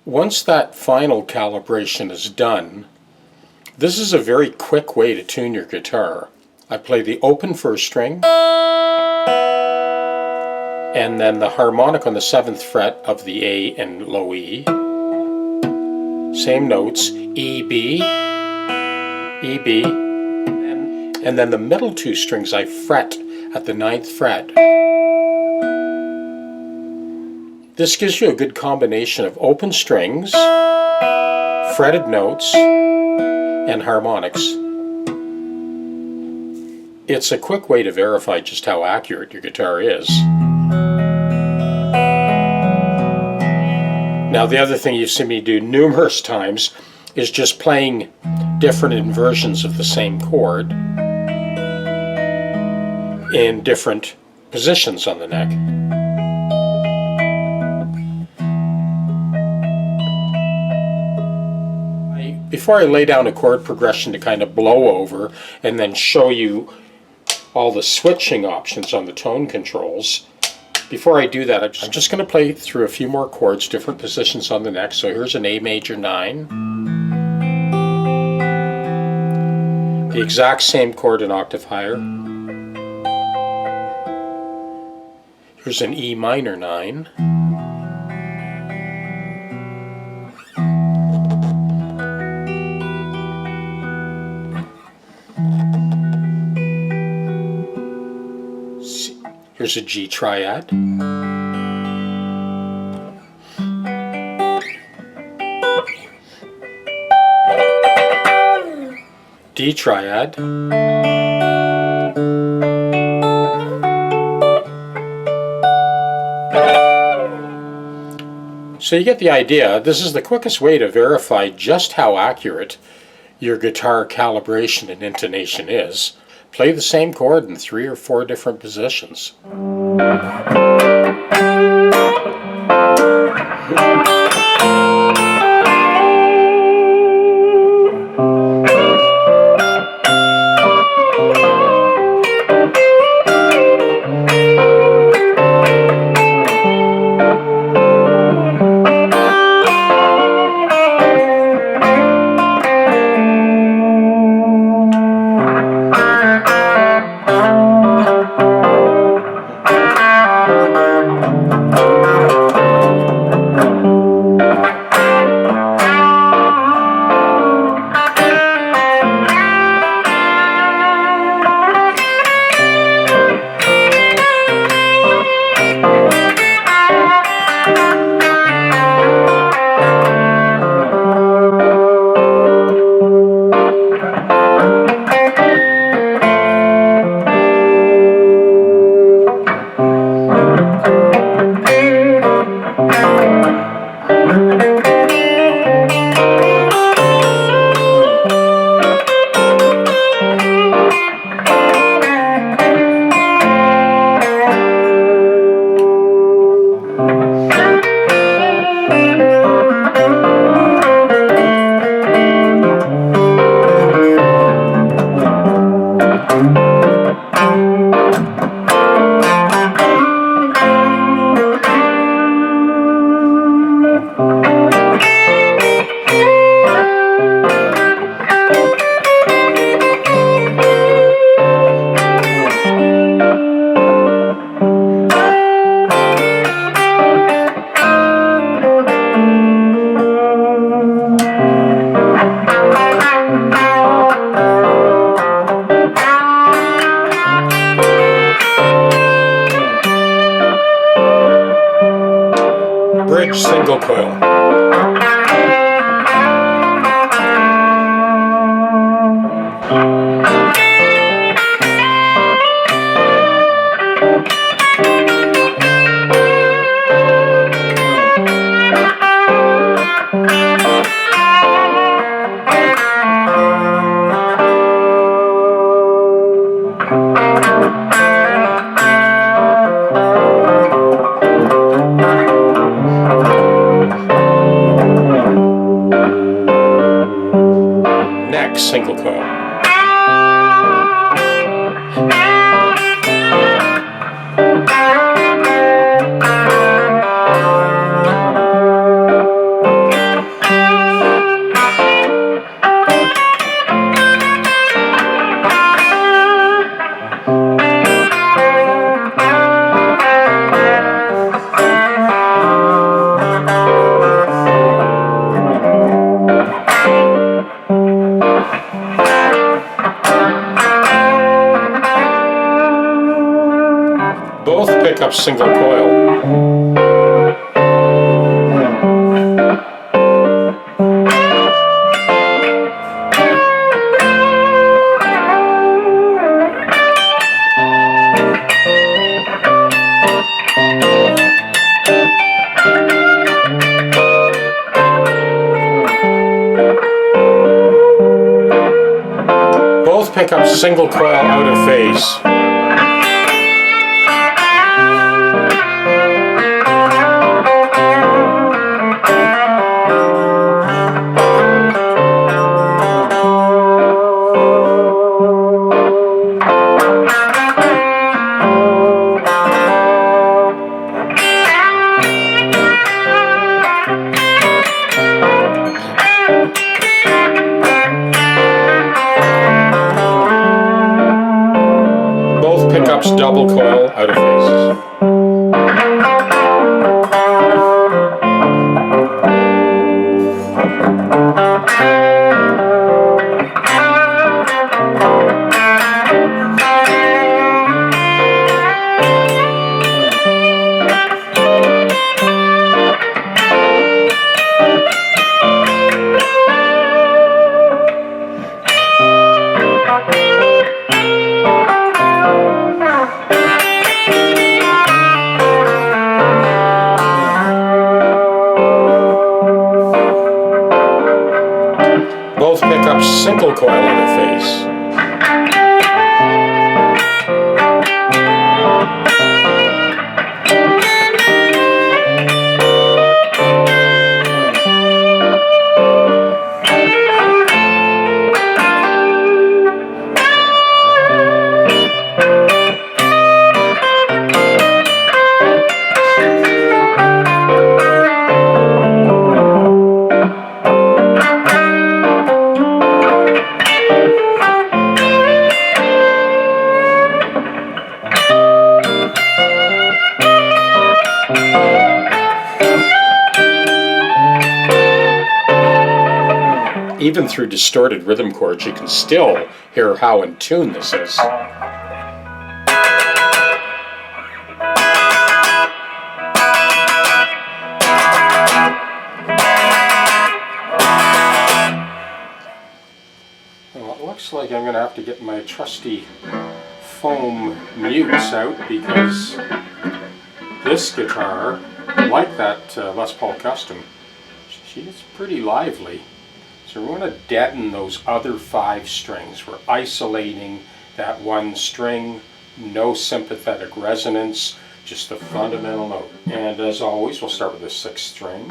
Once that final calibration is done, this is a very quick way to tune your guitar. I play the open first string, and then the harmonic on the 7th fret of the A and low E. Same notes, E, B, E, B, and then the middle 2 strings I fret at the 9th fret. This gives you a good combination of open strings, fretted notes, and harmonics. It's a quick way to verify just how accurate your guitar is. Now, the other thing you've seen me do numerous times is just playing different inversions of the same chord in different positions on the neck. Before I lay down a chord progression to kind of blow over and then show you all the switching options on the tone controls, before I do that, I'm just going to play through a few more chords, different positions on the neck. So here's an A major 9. The exact same chord an octave higher. Here's an E minor 9. Here's a G triad. D triad. So you get the idea. This is the quickest way to verify just how accurate your guitar calibration and intonation is. Play the same chord in 3 or 4 different positions. Bridge single coil. Single coil. up single coil. Both pick up single coil out of phase. Pickups double coil out of phases. Both pick up single coil out of phase. Even through distorted rhythm chords, you can still hear how in tune this is. Well, it looks like I'm going to have to get my trusty foam mutes out, because this guitar, like that Les Paul Custom, she's pretty lively. So we're going to deaden those other 5 strings. We're isolating that one string, no sympathetic resonance, just the fundamental note. And as always, we'll start with the 6th string.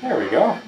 There we go.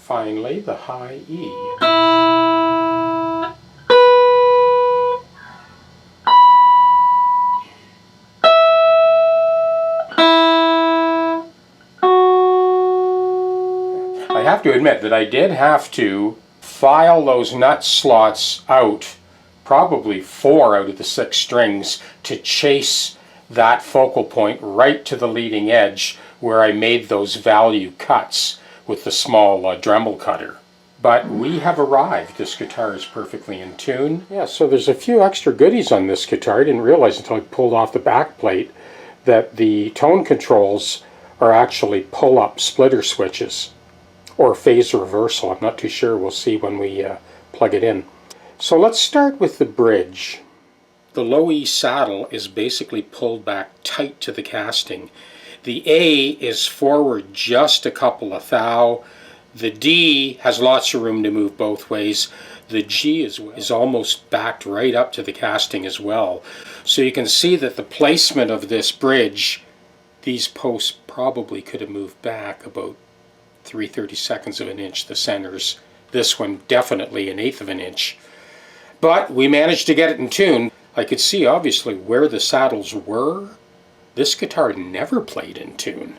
Finally, the high E. I have to admit that I did have to file those nut slots out, probably 4 out of the 6 strings, to chase that focal point right to the leading edge where I made those value cuts with the small Dremel cutter. But we have arrived. This guitar is perfectly in tune. Yeah, so there's a few extra goodies on this guitar. I didn't realize until I pulled off the back plate that the tone controls are actually pull-up splitter switches. or phase reversal. I'm not too sure. We'll see when we plug it in. So let's start with the bridge. The low E saddle is basically pulled back tight to the casting. The A is forward just a couple of thou. The D has lots of room to move both ways. The G is almost backed right up to the casting as well. So you can see that the placement of this bridge, these posts probably could have moved back about 3/32 of an inch, the centers. This one definitely 1/8 of an inch. But we managed to get it in tune. I could see obviously where the saddles were. This guitar never played in tune.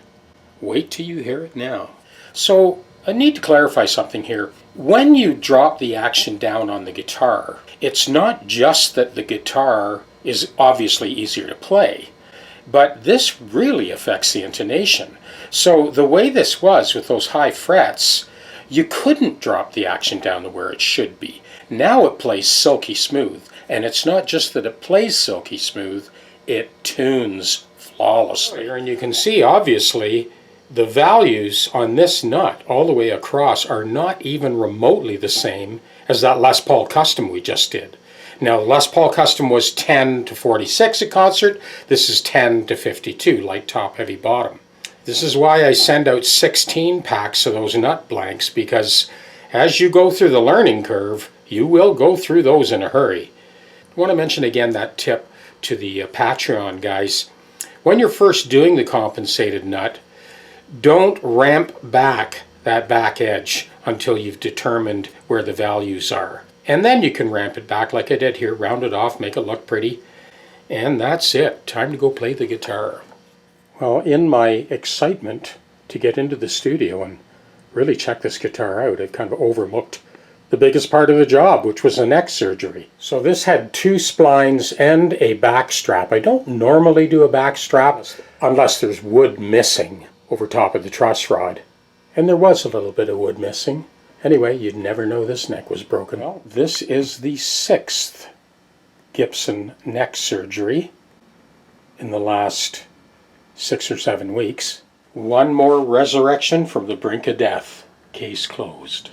Wait till you hear it now. So I need to clarify something here. When you drop the action down on the guitar, it's not just that the guitar is obviously easier to play, but this really affects the intonation. So the way this was with those high frets, you couldn't drop the action down to where it should be. Now it plays silky smooth, and it's not just that it plays silky smooth, it tunes flawlessly. And you can see obviously the values on this nut all the way across are not even remotely the same as that Les Paul Custom we just did. Now the Les Paul Custom was 10 to 46 at concert, this is 10 to 52, light top, heavy bottom. This is why I send out 16 packs of those nut blanks, because as you go through the learning curve, you will go through those in a hurry. I want to mention again that tip to the Patreon guys. When you're first doing the compensated nut, don't ramp back that back edge until you've determined where the values are. And then you can ramp it back like I did here, round it off, make it look pretty. And that's it. Time to go play the guitar. Well, in my excitement to get into the studio and really check this guitar out, I've kind of overlooked the biggest part of the job, which was the neck surgery. So this had 2 splines and a back strap. I don't normally do a back strap unless there's wood missing over top of the truss rod. And there was a little bit of wood missing. Anyway, you'd never know this neck was broken. Well, this is the 6th Gibson neck surgery in the last 6 or 7 weeks. One more resurrection from the brink of death. Case closed.